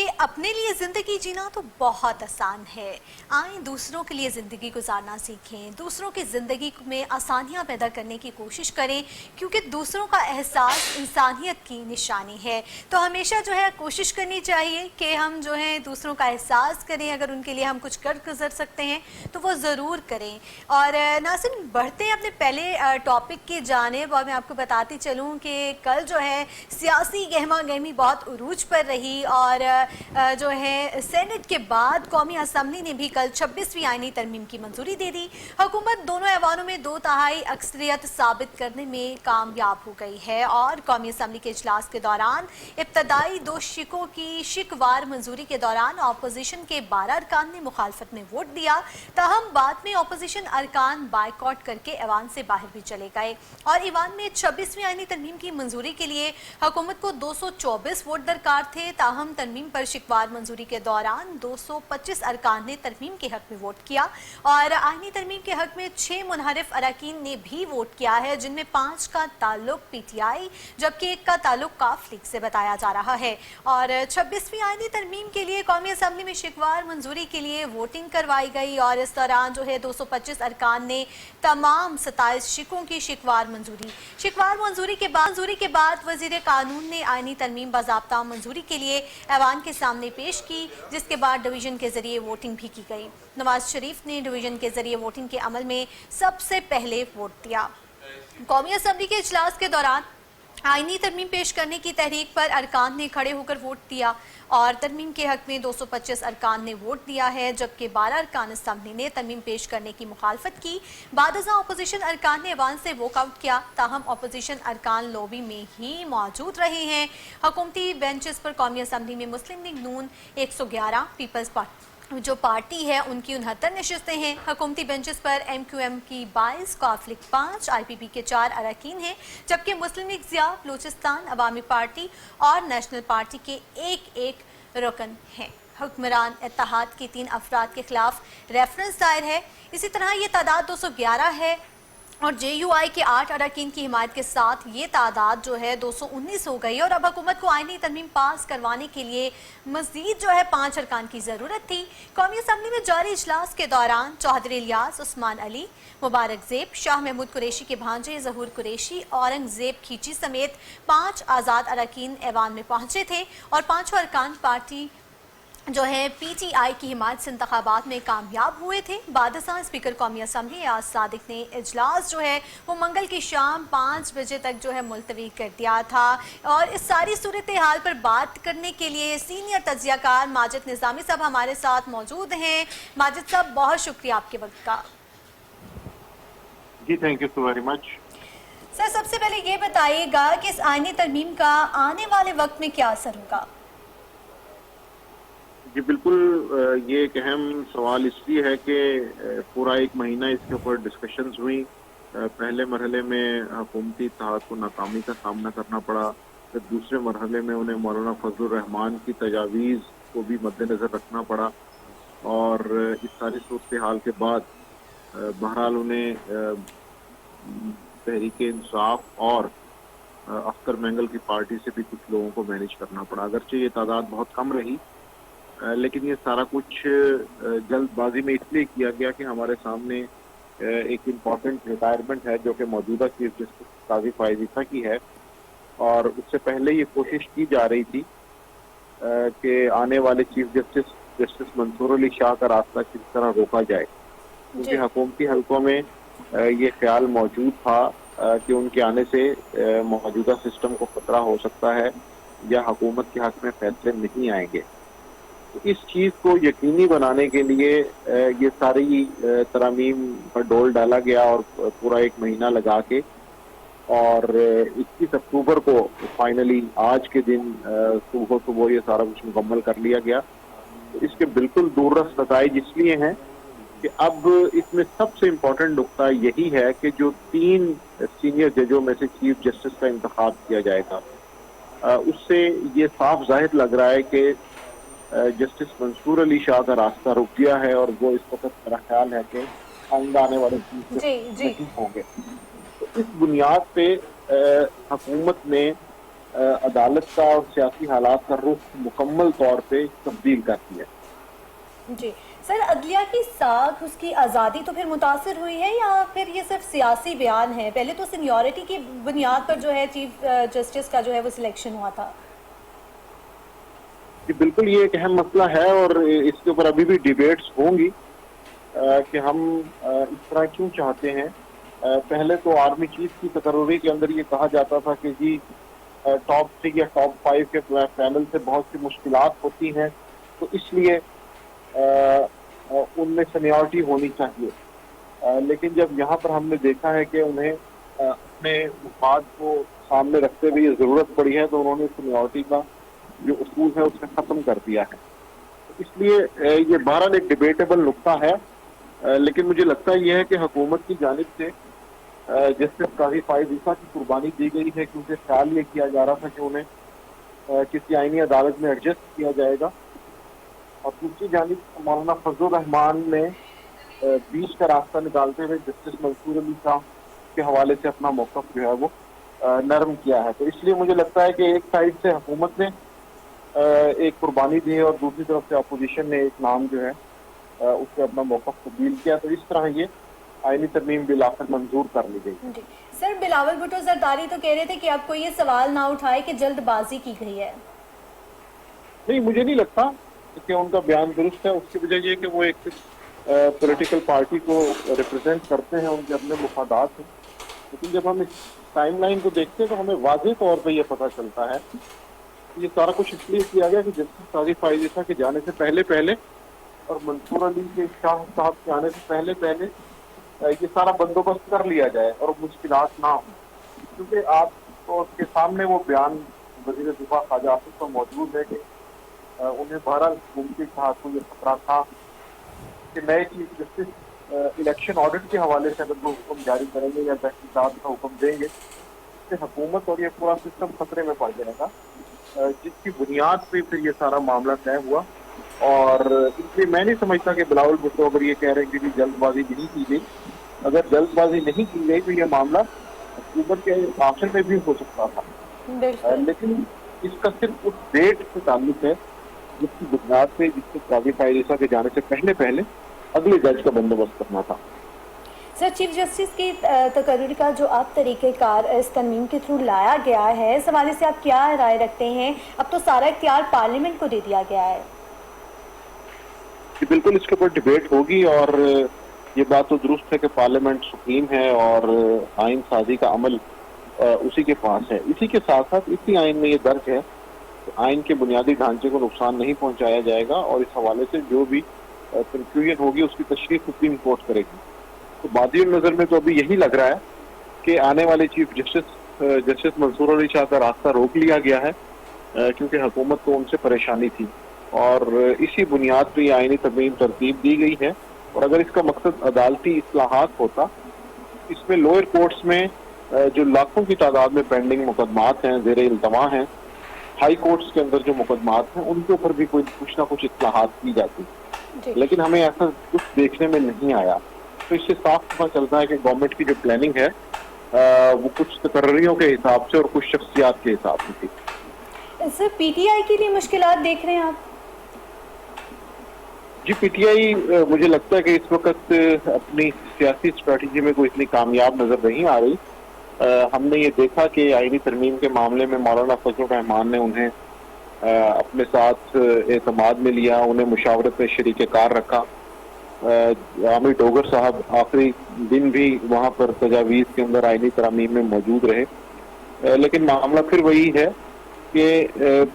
कि अपने लिए ज़िंदगी जीना तो बहुत आसान है। आए दूसरों के लिए ज़िंदगी गुजारना सीखें, दूसरों की ज़िंदगी में आसानियाँ पैदा करने की कोशिश करें, क्योंकि दूसरों का एहसास इंसानियत की निशानी है। तो हमेशा जो है कोशिश करनी चाहिए कि हम जो है दूसरों का एहसास करें। अगर उनके लिए हम कुछ कर गुजर सकते हैं तो वो ज़रूर करें। और नाज़रीन, बढ़ते हैं अपने पहले टॉपिक की जानिब। और मैं आपको बताती चलूँ कि कल जो है सियासी गहमा गहमी बहुत उरूज पर रही और जो है सेनेट के बाद कौमी असम्बली ने भी कल 26वीं आईनी तरमीम की मंजूरी दे दी। हुकूमत दोनों ऐवानों में 2/3 अक्सरियत साबित करने में कामयाब हो गई है और कौमी असम्बली के इजलास के दौरान इब्तदाई 2 शिकों की शिकवार मंजूरी के दौरान अपोजिशन के 12 अरकान ने मुखालफत में वोट दिया। तहम बाद में अपोजिशन अरकान बाइकआउट करके ऐवान से बाहर भी चले गए और ईवान में 26वीं आईनी तरमीम की मंजूरी के लिए हुकूमत को 224 वोट दरकार थे। ताहम तरमीम पर शिकवार मंजूरी के दौरान 225 अरकान ने तरमीम के हक में वोट किया और आईनी तरमीम के हक में 6 मुनहरिफ अरकान ने भी वोट किया है, जिनमें 5 का ताल्लुक पीटीआई जबकि 1 का ताल्लुक काफ लीग से बताया जा रहा है। और 26वीं आईनी तरमीम के लिए कौमी असम्बली में शिकवार मंजूरी के लिए वोटिंग करवाई गई और इस दौरान जो है 225 अरकान ने तमाम 27 शिकों की शिकवार मंजूरी के बाद वजीर कानून ने आईनी तरमीम बाज़ाब्ता मंजूरी के लिए ऐवान के सामने पेश की, जिसके बाद डिवीजन के जरिए वोटिंग भी की गई। नवाज शरीफ ने डिवीजन के जरिए वोटिंग के अमल में सबसे पहले वोट दिया। कौमी असम्बली के इजलास के दौरान आईनी तरमीम पेश करने की तहरीक पर अरकान ने खड़े होकर वोट दिया और तरमीम के हक में 225 अरकान ने वोट दिया है, जबकि 12 अरकान असम्बली ने तरमीम पेश करने की मुखालफत की। बादशाह अपोजिशन अरकान ने ऐवान से वॉकआउट किया। ताहम अपोजिशन अरकान लॉबी में ही मौजूद रहे हैं। हुकूमती बेंचेस पर कौमी असम्बली में मुस्लिम लीग नून 111, पीपल्स जो पार्टी है उनकी 69 नशिस्तें हैं। हुकूमती बेंचेस पर MQM की 22, काफ लीग 5, IPP के 4 अरकान हैं, जबकि मुस्लिम लीग ज़िया, बलूचिस्तान अवामी पार्टी और नेशनल पार्टी के 1-1 रुकन हैं। हुक्मरान इत्तेहाद के 3 अफराद के खिलाफ रेफरेंस दायर है। इसी तरह ये तादाद 211 है और JUI के 8 अरकान की हिमायत के साथ ये तादाद जो है 219 हो गई। और अब हुकूमत को आईनी तरमीम पास करवाने के लिए मजीद जो है 5 अरकान की ज़रूरत थी। कौमी असम्बली में जारी इजलास के दौरान चौधरी इलियास, उस्मान अली, मुबारक ज़ेब, शाह महमूद कुरैशी के भांजे ज़हूर कुरैशी, औरंगज़ेब खींची समेत 5 आज़ाद अरकान ऐवान में पहुंचे थे और 5 अरकान पार्टी जो है PTI की हिमायत से इंतखाबात में कामयाब हुए थे। बादशाह स्पीकर कौमी असम्बली एयाज सादिक ने इजलास जो है वो मंगल की शाम 5 बजे तक जो है मुलतवी कर दिया था। और इस सारी सूरत हाल पर बात करने के लिए सीनियर तज्जियाकार माजिद निज़ामी साहब हमारे साथ मौजूद हैं। माजिद साहब, बहुत शुक्रिया आपके वक्त का। जी, thank you so very much. Sir, सबसे पहले ये बताइएगा कि इस आईनी तरमीम का आने वाले वक्त में क्या असर होगा? जी बिल्कुल, ये एक अहम सवाल इसलिए है कि पूरा 1 महीना इसके ऊपर डिस्कशंस हुई। पहले मरहले में हुकूमती इत्तेहाद को नाकामी का सामना करना पड़ा, फिर दूसरे मरहले में उन्हें मौलाना फजलुर रहमान की तजावीज़ को भी मद्देनज़र रखना पड़ा और इस सारी सूरत हाल के बाद बहरहाल उन्हें तहरीक इंसाफ और अख्तर मैंगल की पार्टी से भी कुछ लोगों को मैनेज करना पड़ा। अगरचे ये तादाद बहुत कम रही, लेकिन ये सारा कुछ जल्दबाजी में इसलिए किया गया कि हमारे सामने एक इम्पॉर्टेंट रिटायरमेंट है जो कि मौजूदा चीफ जस्टिस काजी फ़ाइज़ ईसा की है और उससे पहले ये कोशिश की जा रही थी कि आने वाले चीफ जस्टिस मंसूर अली शाह का रास्ता किस तरह रोका जाए, क्योंकि हुकूमती हलकों में ये ख्याल मौजूद था कि उनके आने से मौजूदा सिस्टम को खतरा हो सकता है या हुकूमत के हक में फैसले नहीं आएंगे। इस चीज़ को यकीनी बनाने के लिए ये सारी तरमीम पर डोल डाला गया और पूरा 1 महीना लगा के और 21 अक्टूबर को फाइनली आज के दिन सुबह ये सारा कुछ मुकम्मल कर लिया गया। तो इसके बिल्कुल दूररस नताइज इसलिए हैं कि अब इसमें सबसे इम्पोर्टेंट नुकता यही है कि जो 3 सीनियर जजों में से चीफ जस्टिस का इंतखाब किया जाएगा, उससे ये साफ जाहिर लग रहा है कि जस्टिस मंसूर अली शाह का रास्ता रुक गया है और वो इस वक्त मेरा ख्याल है कि आइंदा आने वाले नहीं होंगे। तो इस बुनियाद पे हुकूमत ने अदालत का और सियासी हालात का रुख मुकम्मल तौर पे तब्दील करती है। जी सर, अदलिया की साख, उसकी आज़ादी तो फिर मुतासिर हुई है या फिर ये सिर्फ सियासी बयान है? पहले तो सीनियरिटी की बुनियाद पर जो है चीफ जस्टिस का जो है वो सिलेक्शन हुआ था। कि बिल्कुल ये एक अहम मसला है और इसके ऊपर अभी भी डिबेट्स होंगी कि हम इस तरह क्यों चाहते हैं। पहले तो आर्मी चीफ की तकर्री के अंदर ये कहा जाता था कि जी टॉप 3 या टॉप 5 के पैनल से बहुत सी मुश्किलात होती हैं, तो इसलिए उनमें सीनियरिटी होनी चाहिए। लेकिन जब यहाँ पर हमने देखा है कि उन्हें अपने मफाद को सामने रखते हुए ये ज़रूरत पड़ी है, तो उन्होंने सीनियरिटी का जो उसूल है उसे ख़त्म कर दिया है। तो इसलिए ये बहरहाल एक डिबेटेबल नुक्ता है, लेकिन मुझे लगता यह है कि हुकूमत की जानिब से जस्टिस काजी फाइज ईसा की कुर्बानी दी गई है, क्योंकि ख्याल ये किया जा रहा था कि उन्हें किसी आईनी अदालत में एडजस्ट किया जाएगा। और दूसरी जानिब मौलाना फजलुर रहमान ने बीच का रास्ता निकालते हुए जस्टिस मंसूर अली शाह के हवाले से अपना मौक़िफ़ जो है वो नरम किया है। तो इसलिए मुझे लगता है कि एक साइड से हुकूमत ने एक कुर्बानी दी है और दूसरी तरफ से अपोजिशन ने एक नाम जो है उससे अपना मौक़िफ़ तब्दील किया। तो इस तरह ये आईनी तरमीम बिल आखिर मंजूर कर ली गई। सर, बिलावल भुट्टो जरदारी तो कह रहे थे कि आपको ये सवाल ना उठाए कि जल्दबाजी की गई है। नहीं, मुझे नहीं लगता कि उनका बयान दुरुस्त है। उसकी वजह ये कि वो एक पॉलिटिकल पार्टी को रिप्रेजेंट करते हैं, उनके अपने मुफादात हैं। लेकिन जब हम इस टाइमलाइन को देखते हैं तो हमें वाज़ेह तौर पर यह पता चलता है कि ये सारा कुछ इसलिए किया गया कि जस्टिस काजी फाइज ईसा के जाने से पहले और मंसूर अली के शाह साहब के आने से पहले ये सारा बंदोबस्त कर लिया जाए और मुश्किलात ना हो। क्योंकि आप तो उसके सामने वो बयान वज़ीर दिफा ख्वाजा आसिफ का मौजूद है कि उन्हें बहरहाल हुकूमती इत्तेहाद को ये खतरा था कि नए चीफ जस्टिस इलेक्शन ऑडिट के हवाले से अगर वो हुक्म जारी करेंगे या तहकीकात का हुक्म देंगे, इससे हुकूमत और ये पूरा सिस्टम खतरे में पड़ जाएगा, जिसकी बुनियाद पे फिर ये सारा मामला तय हुआ। और इसलिए मैं नहीं समझता कि बिलावल भुट्टो अगर ये कह रहे हैं कि जल्दबाजी नहीं की गई, अगर जल्दबाजी नहीं की गई तो ये मामला अक्टूबर के आखिर में भी हो सकता था। लेकिन इसका सिर्फ उस डेट से ताल्लुक है जिसकी बुनियाद पे जिससे काजी फाइज ईसा के जाने से पहले अगले जज का बंदोबस्त करना था। सर, चीफ जस्टिस की तकर्री का जो आप तरीक़ेकार इस तरमीम के थ्रू लाया गया है, इस हवाले से आप क्या राय रखते हैं? अब तो सारा इख्तियार पार्लियामेंट को दे दिया गया है। बिल्कुल, इसके ऊपर डिबेट होगी और ये बात तो दुरुस्त है कि पार्लियामेंट सुप्रीम है और आइन साजी का अमल उसी के पास है। इसी के साथ साथ इसी आइन में ये दर्ज है कि आइन के बुनियादी ढांचे को नुकसान नहीं पहुंचाया जाएगा और इस हवाले से जो भी कंक्लूजन होगी उसकी तशरीह सुप्रीम कोर्ट करेगी। तो बादी नज़र में तो अभी यही लग रहा है कि आने वाले चीफ जस्टिस मंसूर अली शाह का रास्ता रोक लिया गया है, क्योंकि हुकूमत को उनसे परेशानी थी और इसी बुनियाद पर यह आईनी तरमीम तरतीब दी गई है। और अगर इसका मकसद अदालती इस्लाहात होता, इसमें लोअर कोर्ट्स में जो लाखों की तादाद में पेंडिंग मुकदमात हैं, ज़ेर इल्तमा हैं, हाई कोर्ट्स के अंदर जो मुकदमात हैं उनके ऊपर भी कुछ ना कुछ इस्लाहात की जाती, लेकिन हमें ऐसा कुछ देखने में नहीं आया। तो इससे साफ पता चलता है कि गवर्नमेंट की जो प्लानिंग है वो कुछ तकर्रियों के हिसाब से और कुछ शख्सियात के हिसाब से थी। सर, पीटीआई के लिए मुश्किलात देख रहे हैं आप? जी, पीटीआई मुझे लगता है कि इस वक्त अपनी सियासी स्ट्रेटजी में कोई इतनी कामयाब नजर नहीं आ रही। हमने ये देखा कि आईनी तरमीम के मामले में मौलाना फजलुर रहमान ने उन्हें अपने साथ एतमाद में लिया, उन्हें मुशावरत में शरीक कार रखा। आमिर डोगर साहब आखिरी दिन भी वहाँ पर तजावीज़ के अंदर आईनी तरमीम में मौजूद रहे। लेकिन मामला फिर वही है कि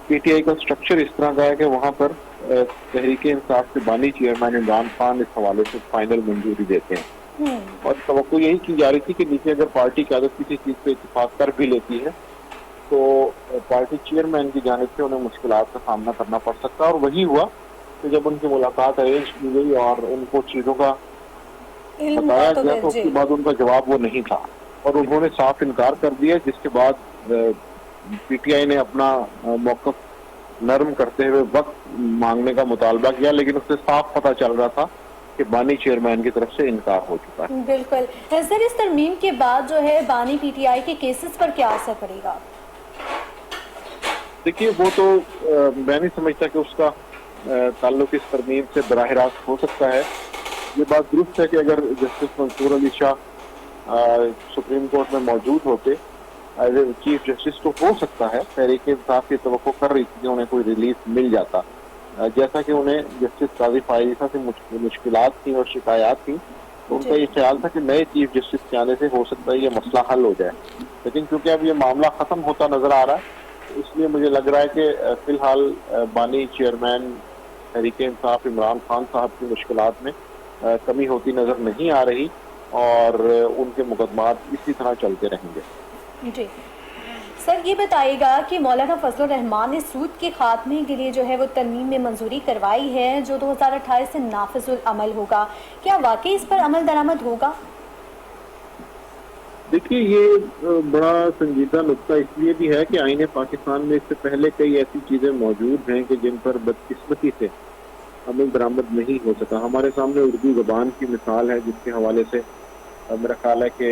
पीटीआई का स्ट्रक्चर इस तरह का है कि वहाँ पर तहरीक इंसाफ के बानी चेयरमैन इमरान खान इस हवाले से फाइनल मंजूरी देते हैं और तवक्को यही की जा रही थी कि नीचे अगर पार्टी क़यादत किसी चीज़ पे इत्तेफाक कर भी लेती है तो पार्टी चेयरमैन की जानिब से उन्हें मुश्किलात का सामना करना पड़ सकता है। और वही हुआ कि जब उनकी मुलाकात अरेंज की गई और उनको चीज़ों का बताया गया तो उसके बाद उनका जवाब वो नहीं था और उन्होंने साफ इनकार कर दिया, जिसके बाद पीटीआई ने अपना मौक़िफ़ नरम करते हुए वक्त मांगने का मुतालबा किया, लेकिन उससे साफ पता चल रहा था कि बानी चेयरमैन की तरफ से इनकार हो चुका है। बिल्कुल सर, इस तरमीम के बाद जो है बानी पीटीआई के केसेस पर क्या असर पड़ेगा? देखिए वो तो मैं नहीं समझता कि उसका ताल्लुक इस तरमीम से बराह रास्त हो सकता है। ये बात दुरुस्त है कि अगर justice Mansoor Ali Shah supreme court में मौजूद होते एज ए चीफ जस्टिस, तो हो सकता है तहरीक इंसाफ की तवक्को कर रही थी कि उन्हें कोई रिलीफ मिल जाता। जैसा कि उन्हें जस्टिस काजी फायद ईसा से मुश्किलात थी और शिकायत थी, तो उनका ये ख्याल था कि नए चीफ जस्टिस के आने से हो सकता है ये मसला हल हो जाए। लेकिन क्योंकि अब ये मामला खत्म होता नजर आ रहा है, इसलिए मुझे लग रहा है कि फिलहाल बानी चेयरमैन तहरीक इंसाफ इमरान खान साहब की मुश्किलात में कमी होती नजर नहीं आ रही और उनके मुकदमात इसी तरह चलते रहेंगे। जी सर, ये बताइएगा कि मौलाना फजलुर रहमान ने सूद के खात्मे के लिए जो है वो तरमीम में मंजूरी करवाई है जो 2028 से नाफिजुल अमल होगा, क्या वाकई इस पर अमल दरामद होगा? देखिए ये बड़ा संजीदा नुक्ता इसलिए भी है कि आईने पाकिस्तान में इससे पहले कई ऐसी चीजें मौजूद हैं कि जिन पर बदकिस्मती से अमल दरामद नहीं हो सका। हमारे सामने उर्दू ज़बान की मिसाल है जिसके हवाले से मेरा ख्याल है कि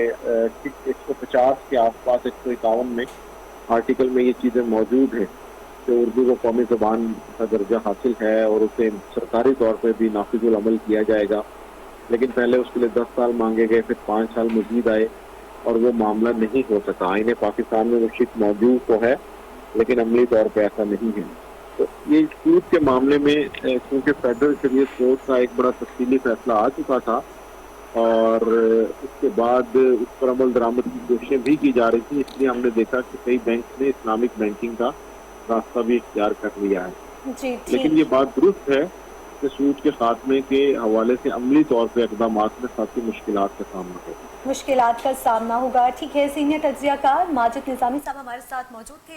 150 के आसपास 151 में आर्टिकल में ये चीज़ें मौजूद हैं कि उर्दू को कौमी ज़बान का दर्जा हासिल है और उसे सरकारी तौर पर भी नाफिजुल अमल किया जाएगा। लेकिन पहले उसके लिए 10 साल मांगे गए, फिर 5 साल मजीद आए और वो मामला नहीं हो सका। आईने पाकिस्तान में वो शिक मौजूद तो है लेकिन अमली तौर पर ऐसा नहीं है। तो ये सूद के मामले में क्योंकि फेडरल शरीयत कोर्ट का एक बड़ा तफसीली फैसला आ चुका था और उसके बाद उस पर अमल दरामद की कोशिशें भी की जा रही थी, इसलिए हमने देखा कि कई बैंक ने इस्लामिक बैंकिंग का रास्ता भी इख्तियार कर लिया है। लेकिन ये बात दुरुस्त है कि सूद के खात्मे के हवाले से अमली तौर पर इक़दाम में खासी मुश्किलात का सामना होगा। मुश्किलात का सामना होगा। ठीक है, सीनियर तज्ज़ियाकार माजिद निज़ामी साहब हमारे साथ मौजूद थे।